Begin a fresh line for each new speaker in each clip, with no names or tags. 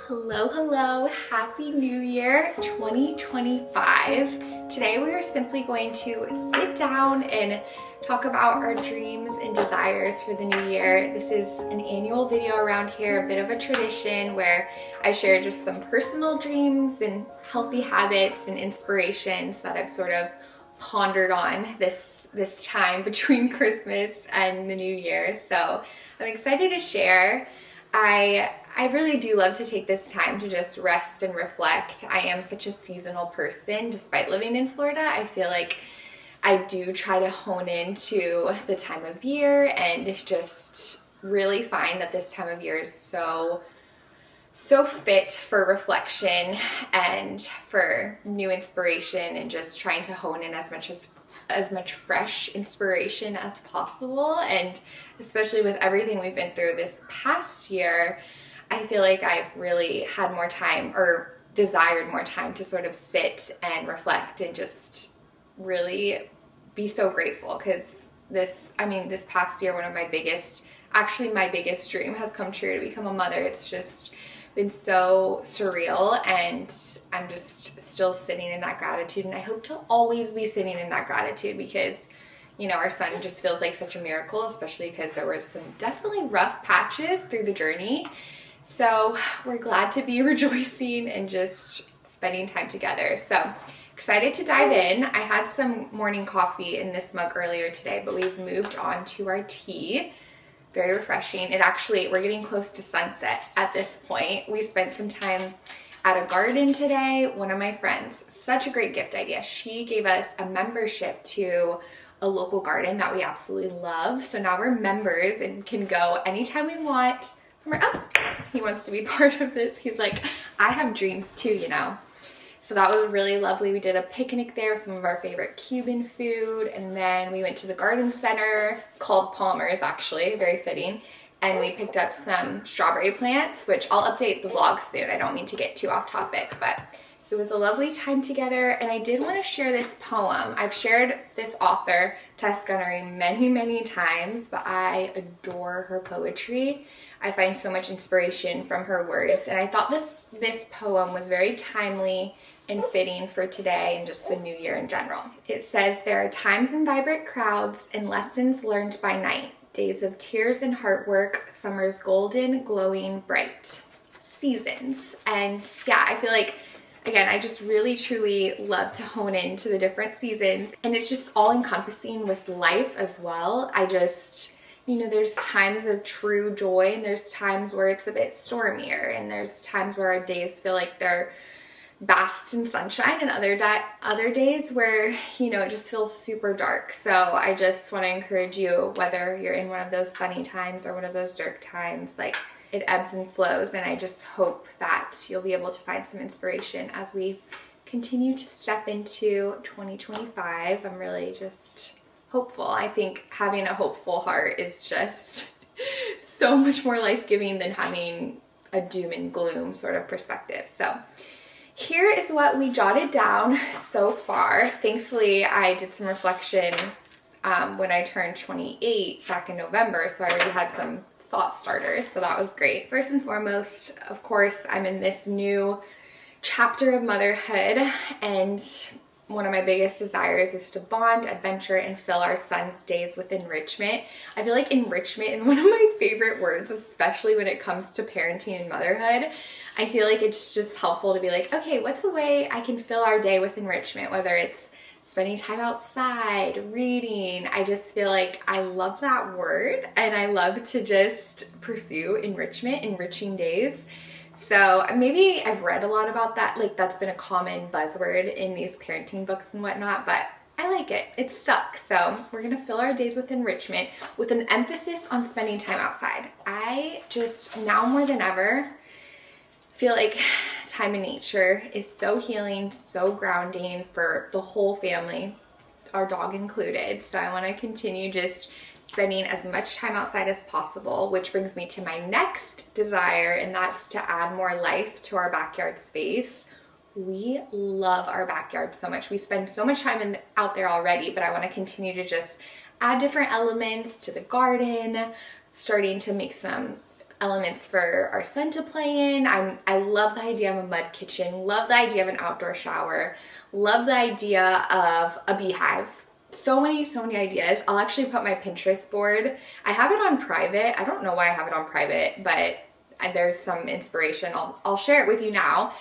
Hello, hello, happy new year 2025. Today we are simply going to sit down and talk about our dreams and desires for the new year. This is an annual video around here, a bit of a tradition where I share just some personal dreams and healthy habits and inspirations that I've sort of pondered on this time between Christmas and the new year. So I'm excited to share. I really do love to take this time to just rest and reflect. I am such a seasonal person. Despite living in Florida, I feel like I do try to hone into the time of year and just really find that this time of year is so fit for reflection and for new inspiration, and just trying to hone in as much fresh inspiration as possible. And especially with everything we've been through this past year, I feel like I've really had more time, or desired more time, to sort of sit and reflect and just really be so grateful, because this past year, my biggest dream has come true, to become a mother. It's just been so surreal, and I'm just still sitting in that gratitude, and I hope to always be sitting in that gratitude, because our son just feels like such a miracle, especially because there were some definitely rough patches through the journey. So we're glad to be rejoicing and just spending time together. So excited to dive in. I had some morning coffee in this mug earlier today, but we've moved on to our tea. Very refreshing. We're getting close to sunset at this point. We spent some time at a garden today. One of my friends, such a great gift idea. She gave us a membership to a local garden that we absolutely love. So now we're members and can go anytime we want. He wants to be part of this. He's like, I have dreams too, So that was really lovely. We did a picnic there with some of our favorite Cuban food, and then we went to the garden center, called Palmer's actually, very fitting, and we picked up some strawberry plants, which I'll update the vlog soon. I don't mean to get too off topic, but it was a lovely time together. And I did want to share this poem. I've shared this author, Tess Gunnery, many, many times, but I adore her poetry. I find so much inspiration from her words, and I thought this poem was very timely and fitting for today and just the new year in general. It says, "There are times in vibrant crowds and lessons learned by night, days of tears and heart work, summer's golden, glowing, bright seasons." And yeah, I feel like, again, I just really truly love to hone into the different seasons, and it's just all encompassing with life as well. There's times of true joy, and there's times where it's a bit stormier, and there's times where our days feel like they're basked in sunshine, and other days where, it just feels super dark. So I just want to encourage you, whether you're in one of those sunny times or one of those dark times, like, it ebbs and flows, and I just hope that you'll be able to find some inspiration as we continue to step into 2025. I'm really just hopeful. I think having a hopeful heart is just so much more life-giving than having a doom and gloom sort of perspective. So here is what we jotted down so far. Thankfully, I did some reflection when I turned 28 back in November, so I already had some thought starters, so that was great. First and foremost, of course, I'm in this new chapter of motherhood, and one of my biggest desires is to bond, adventure, and fill our son's days with enrichment. I feel like enrichment is one of my favorite words, especially when it comes to parenting and motherhood. I feel like it's just helpful to be like, okay, what's a way I can fill our day with enrichment? Whether it's spending time outside, reading. I just feel like I love that word, and I love to just pursue enriching days. So maybe I've read a lot about that. Like, that's been a common buzzword in these parenting books and whatnot, but I like it. It's stuck. So we're going to fill our days with enrichment with an emphasis on spending time outside. I just, now more than ever, feel like time in nature is so healing, so grounding for the whole family, our dog included. So I want to continue just spending as much time outside as possible, which brings me to my next desire, and that's to add more life to our backyard space. We love our backyard so much. We spend so much time out there already, but I want to continue to just add different elements to the garden, starting to make some elements for our son to play in. I love the idea of a mud kitchen, love the idea of an outdoor shower, love the idea of a beehive. So many ideas. I'll actually put my Pinterest board. I have it on private. I don't know why I have it on private, but there's some inspiration. I'll share it with you now.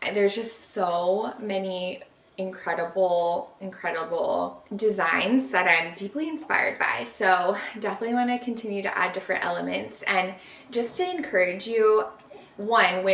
There's just so many incredible designs that I'm deeply inspired by. So definitely want to continue to add different elements. And just to encourage you, one,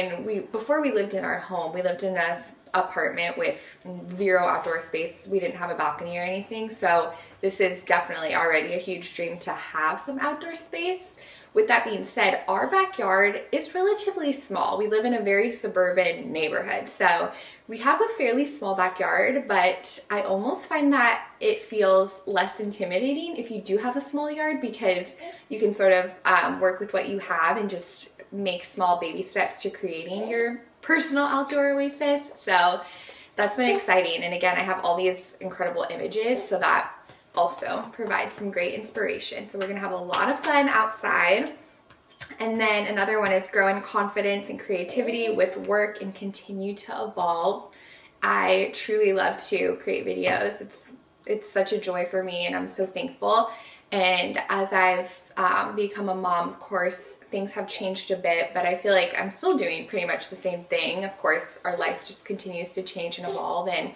before we lived in our home, we lived in a apartment with zero outdoor space. We didn't have a balcony or anything. So this is definitely already a huge dream to have some outdoor space. With that being said, our backyard is relatively small. We live in a very suburban neighborhood. So we have a fairly small backyard, but I almost find that it feels less intimidating if you do have a small yard, because you can sort of work with what you have and just make small baby steps to creating your personal outdoor oasis. So that's been exciting. And again, I have all these incredible images, so that also provides some great inspiration. So we're gonna have a lot of fun outside. And then another one is grow in confidence and creativity with work and continue to evolve. I truly love to create videos. It's such a joy for me, and I'm so thankful. And as I've become a mom, of course, things have changed a bit, but I feel like I'm still doing pretty much the same thing. Of course, our life just continues to change and evolve. And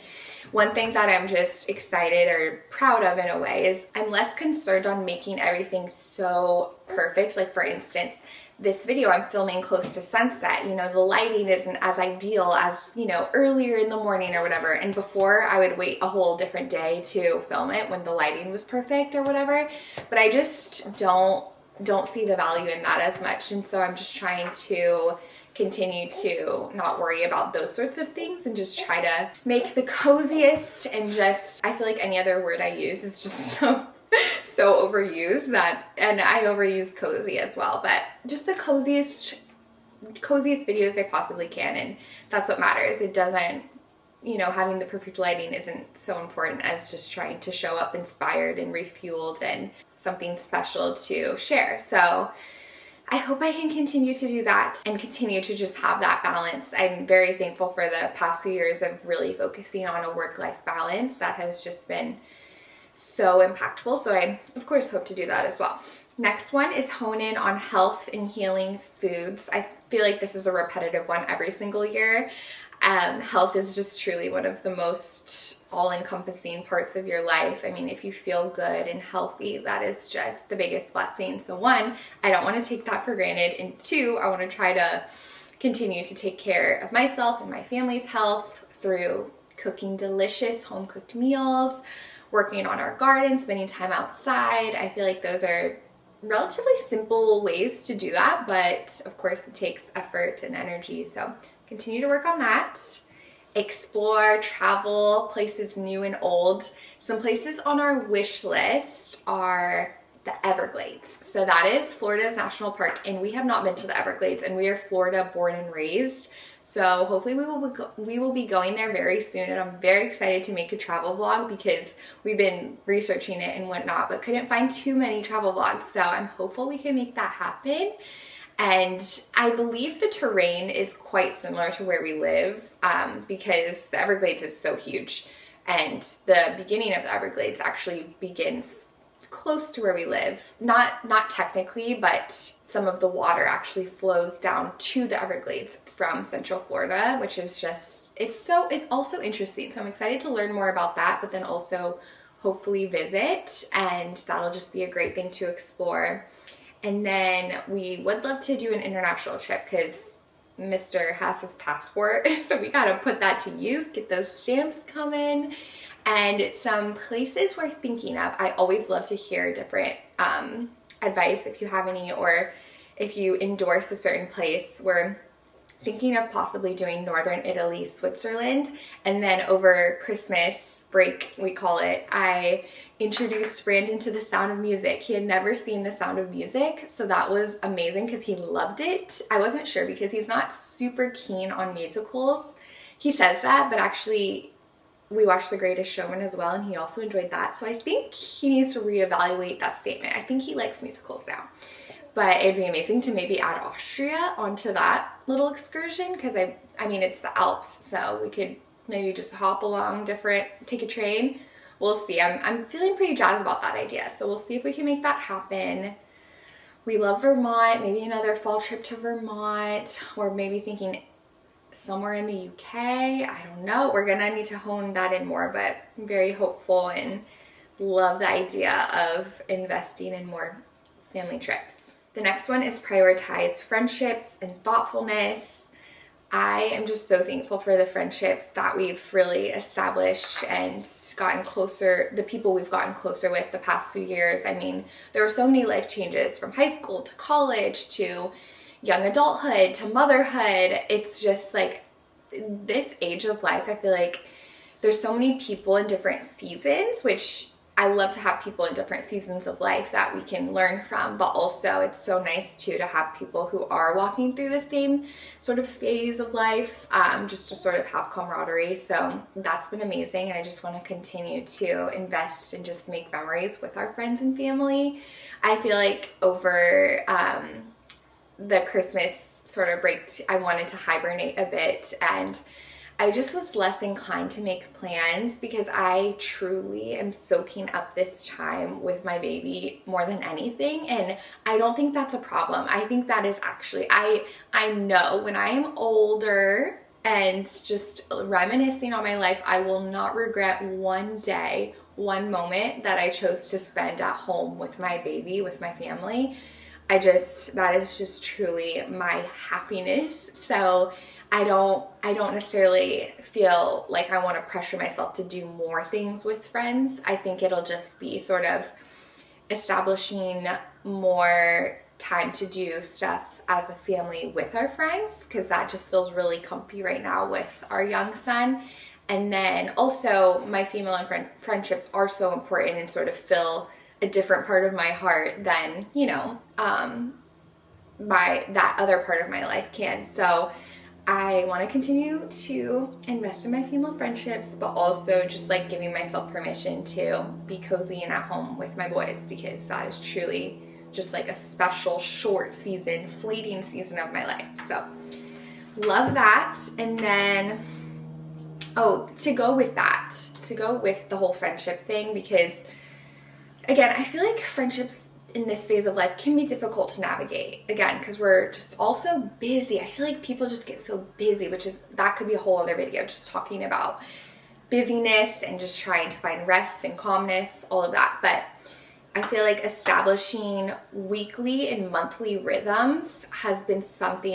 one thing that I'm just excited or proud of in a way is I'm less concerned on making everything so perfect. Like for instance, this video I'm filming close to sunset. You know, the lighting isn't as ideal as, you know, earlier in the morning or whatever. And before I would wait a whole different day to film it when the lighting was perfect or whatever. But I just don't see the value in that as much. And so I'm just trying to continue to not worry about those sorts of things and just try to make the coziest, and just, I feel like any other word I use is just so overused that, and I overuse cozy as well, but just the coziest videos they possibly can. And that's what matters. It doesn't, you know, having the perfect lighting isn't so important as just trying to show up inspired and refueled and something special to share. So I hope I can continue to do that and continue to just have that balance. I'm very thankful for the past few years of really focusing on a work-life balance. That has just been so impactful. So I, of course, hope to do that as well. Next one is hone in on health and healing foods. I feel like this is a repetitive one every single year. Health is just truly one of the most all-encompassing parts of your life. I mean, if you feel good and healthy, that is just the biggest blessing. So one, I don't want to take that for granted. And two, I want to try to continue to take care of myself and my family's health through cooking delicious home-cooked meals, working on our garden, spending time outside. I feel like those are relatively simple ways to do that, but of course it takes effort and energy. So continue to work on that. Explore, travel, places new and old. Some places on our wish list are the Everglades. So that is Florida's national park, and we have not been to the Everglades, and we are Florida born and raised. So hopefully we will be going there very soon, and I'm very excited to make a travel vlog because we've been researching it and whatnot, but couldn't find too many travel vlogs. So I'm hopeful we can make that happen. And I believe the terrain is quite similar to where we live because the Everglades is so huge, and the beginning of the Everglades actually begins close to where we live. Not technically, but some of the water actually flows down to the Everglades from Central Florida, which is just, it's also interesting. So I'm excited to learn more about that, but then also hopefully visit, and that'll just be a great thing to explore. And then we would love to do an international trip because Mr. has his passport, so we gotta put that to use, get those stamps coming. And some places we're thinking of, I always love to hear different advice if you have any, or if you endorse a certain place. We're thinking of possibly doing Northern Italy, Switzerland, and then over Christmas break, we call it, I introduced Brandon to The Sound of Music. He had never seen The Sound of Music, so that was amazing because he loved it. I wasn't sure because he's not super keen on musicals. He says that, but actually we watched The Greatest Showman as well, and he also enjoyed that. So I think he needs to reevaluate that statement. I think he likes musicals now. But it'd be amazing to maybe add Austria onto that little excursion, because I mean, it's the Alps, so we could maybe just hop along take a train. We'll see. I'm feeling pretty jazzed about that idea, so we'll see if we can make that happen. We love Vermont, maybe another fall trip to Vermont, or maybe thinking somewhere in the UK. I don't know. We're gonna need to hone that in more, but I'm very hopeful and love the idea of investing in more family trips. The next one is prioritize friendships and thoughtfulness. I am just so thankful for the friendships that we've really established and gotten closer, the people we've gotten closer with the past few years. I mean, there were so many life changes from high school to college to young adulthood to motherhood. It's just like this age of life, I feel like there's so many people in different seasons, which I love to have people in different seasons of life that we can learn from, but also it's so nice too to have people who are walking through the same sort of phase of life, just to sort of have camaraderie. So that's been amazing, and I just want to continue to invest and just make memories with our friends and family. I feel like over the Christmas sort of break, I wanted to hibernate a bit, and I just was less inclined to make plans because I truly am soaking up this time with my baby more than anything, and I don't think that's a problem. I think that is actually, I know when I am older and just reminiscing on my life, I will not regret one day, one moment that I chose to spend at home with my baby, with my family. That is just truly my happiness. So I don't necessarily feel like I want to pressure myself to do more things with friends. I think it'll just be sort of establishing more time to do stuff as a family with our friends, because that just feels really comfy right now with our young son. And then also my female and friendships are so important and sort of fill a different part of my heart than, that other part of my life can. So I want to continue to invest in my female friendships, but also just like giving myself permission to be cozy and at home with my boys, because that is truly just like a special short season, fleeting season of my life. So love that. And then, to go with the whole friendship thing, because again, I feel like friendships in this phase of life can be difficult to navigate, again, because we're just all so busy. I feel like people just get so busy, that could be a whole other video, just talking about busyness and just trying to find rest and calmness, all of that. But I feel like establishing weekly and monthly rhythms has been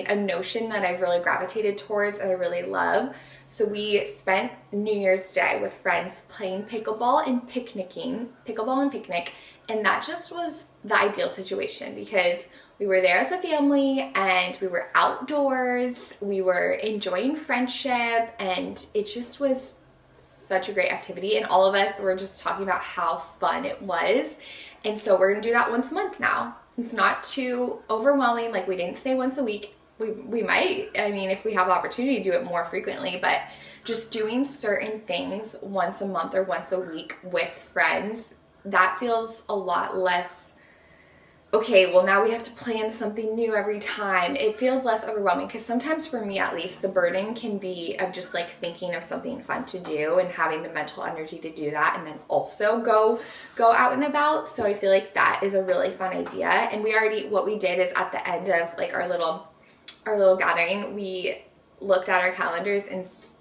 a notion that I've really gravitated towards and I really love. So we spent New Year's Day with friends playing pickleball and picnic, and that just was the ideal situation, because we were there as a family and we were outdoors, we were enjoying friendship, and it just was such a great activity, and all of us were just talking about how fun it was. And so we're gonna do that once a month now. It's not too overwhelming. Like, we didn't say once a week. We might, if we have the opportunity to do it more frequently, but just doing certain things once a month or once a week with friends, that feels a lot less, okay, well now we have to plan something new every time. It feels less overwhelming, because sometimes, for me at least, the burden can be of just like thinking of something fun to do and having the mental energy to do that, and then also go out and about. So I feel like that is a really fun idea. And what we did is, at the end of like our little gathering, we looked at our calendars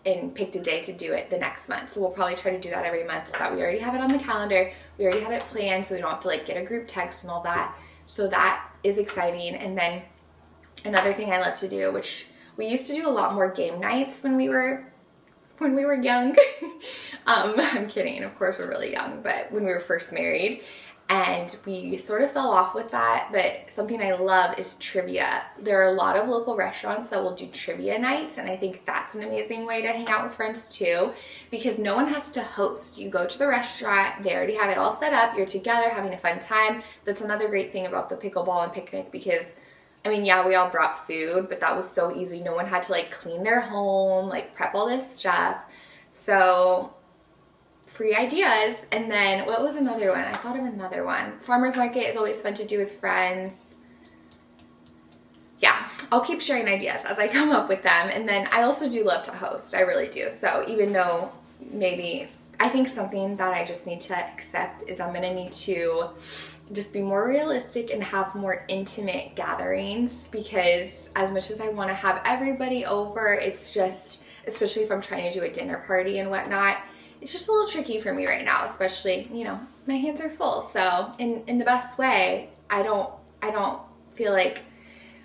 and picked a day to do it the next month. So we'll probably try to do that every month, so that we already have it on the calendar, we already have it planned, so we don't have to like get a group text and all that. So that is exciting. And then another thing I love to do, which we used to do a lot more game nights when we were young. I'm kidding, of course we're really young, but when we were first married, and we sort of fell off with that. But something I love is trivia. There are a lot of local restaurants that will do trivia nights, and I think that's an amazing way to hang out with friends too, because no one has to host. You go to the restaurant, they already have it all set up, you're together having a fun time. That's another great thing about the pickleball and picnic, because we all brought food, but that was so easy. No one had to like clean their home, like prep all this stuff. So free ideas. And then what was another one? I thought of another one. Farmer's market is always fun to do with friends. Yeah, I'll keep sharing ideas as I come up with them. And then I also do love to host. I really do. So even though maybe I think something that I just need to accept is I'm going to need to just be more realistic and have more intimate gatherings, because as much as I want to have everybody over, it's just, especially if I'm trying to do a dinner party and whatnot, it's just a little tricky for me right now, especially, you know, my hands are full. So in the best way, I don't feel like,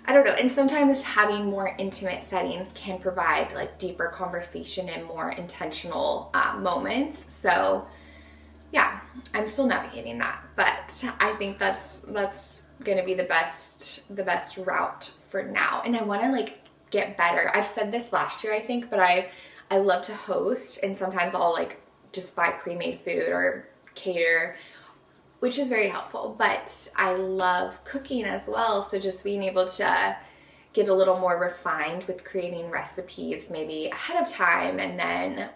I don't know. And sometimes having more intimate settings can provide like deeper conversation and more intentional moments. So yeah, I'm still navigating that, but I think that's going to be the best route for now. And I want to like get better. I've said this last year, I think, but I love to host, and sometimes I'll like just buy pre-made food or cater, which is very helpful, but I love cooking as well. So just being able to get a little more refined with creating recipes maybe ahead of time, and then,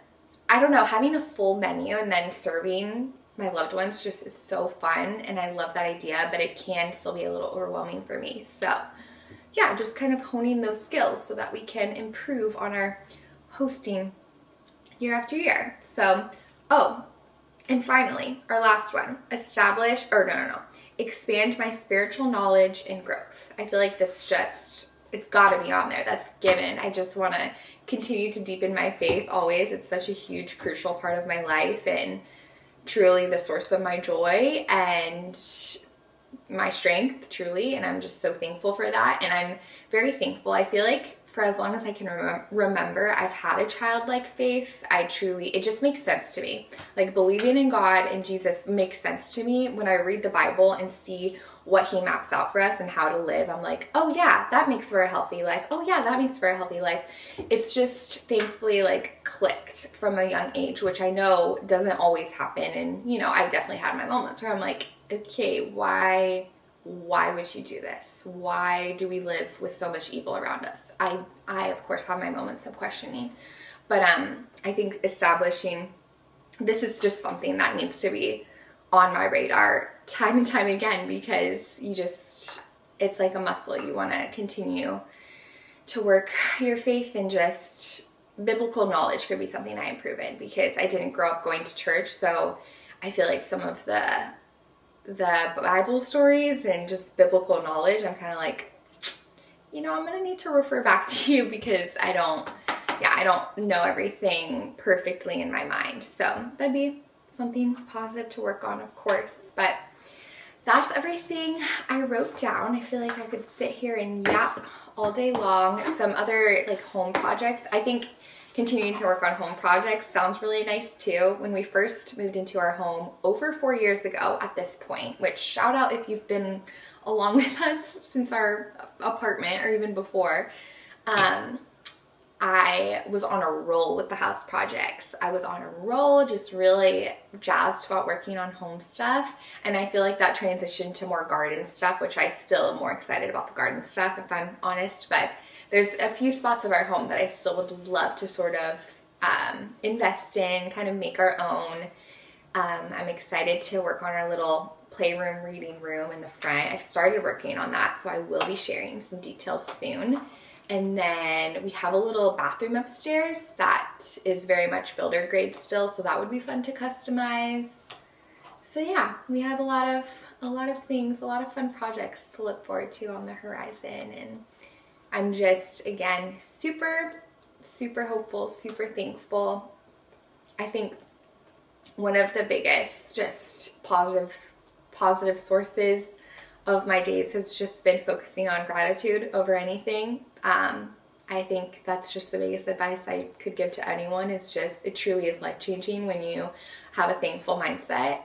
I don't know, having a full menu and then serving my loved ones just is so fun, and I love that idea, but it can still be a little overwhelming for me. So yeah, just kind of honing those skills so that we can improve on our hosting year after year. So, and finally, our last one, expand my spiritual knowledge and growth. I feel like this just, it's gotta be on there. That's given. I just want to continue to deepen my faith always. It's such a huge, crucial part of my life, and truly the source of my joy and my strength, truly. And I'm just so thankful for that. And I'm very thankful. I feel like for as long as I can remember, I've had a childlike faith. It just makes sense to me. Like believing in God and Jesus makes sense to me. When I read the Bible and see what he maps out for us and how to live, I'm like, oh yeah, that makes for a healthy life. Oh yeah, that makes for a healthy life. It's just thankfully like clicked from a young age, which I know doesn't always happen. And you know, I've definitely had my moments where I'm like, okay, why would you do this? Why do we live with so much evil around us? I of course have my moments of questioning, but I think establishing this is just something that needs to be on my radar time and time again, because it's like a muscle. You want to continue to work your faith, and just biblical knowledge could be something I improve in, because I didn't grow up going to church. So I feel like some of the Bible stories and just biblical knowledge, I'm kind of like, you know, I'm going to need to refer back to you, because I don't know everything perfectly in my mind. So that'd be something positive to work on, of course. But that's everything I wrote down. I feel like I could sit here and yap all day long. Some other like home projects. I think continuing to work on home projects sounds really nice too. When we first moved into our home over 4 years ago at this point, which shout out if you've been along with us since our apartment or even before, I was on a roll with the house projects. I was on a roll, just really jazzed about working on home stuff. And I feel like that transitioned to more garden stuff, which I still am more excited about the garden stuff, if I'm honest. But there's a few spots of our home that I still would love to sort of invest in, kind of make our own. I'm excited to work on our little playroom, reading room in the front. I've started working on that, so I will be sharing some details soon. And then we have a little bathroom upstairs that is very much builder grade still, so that would be fun to customize. So yeah, we have a lot of things, a lot of fun projects to look forward to on the horizon. And I'm just, again, super, super hopeful, super thankful. I think one of the biggest just positive sources of my days has just been focusing on gratitude over anything. I think that's just the biggest advice I could give to anyone. Is just, it truly is life-changing when you have a thankful mindset.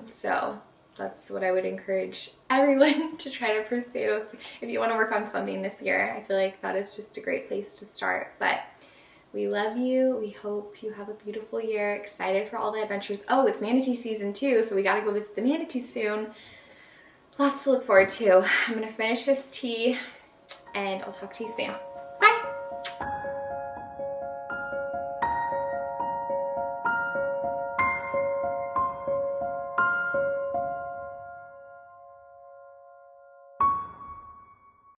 So that's what I would encourage everyone to try to pursue. If you want to work on something this year, I feel like that is just a great place to start. But we love you. We hope you have a beautiful year. Excited for all the adventures. Oh, it's manatee season too, so we got to go visit the manatee soon. Lots to look forward to. I'm going to finish this tea, and I'll talk to you soon. Bye!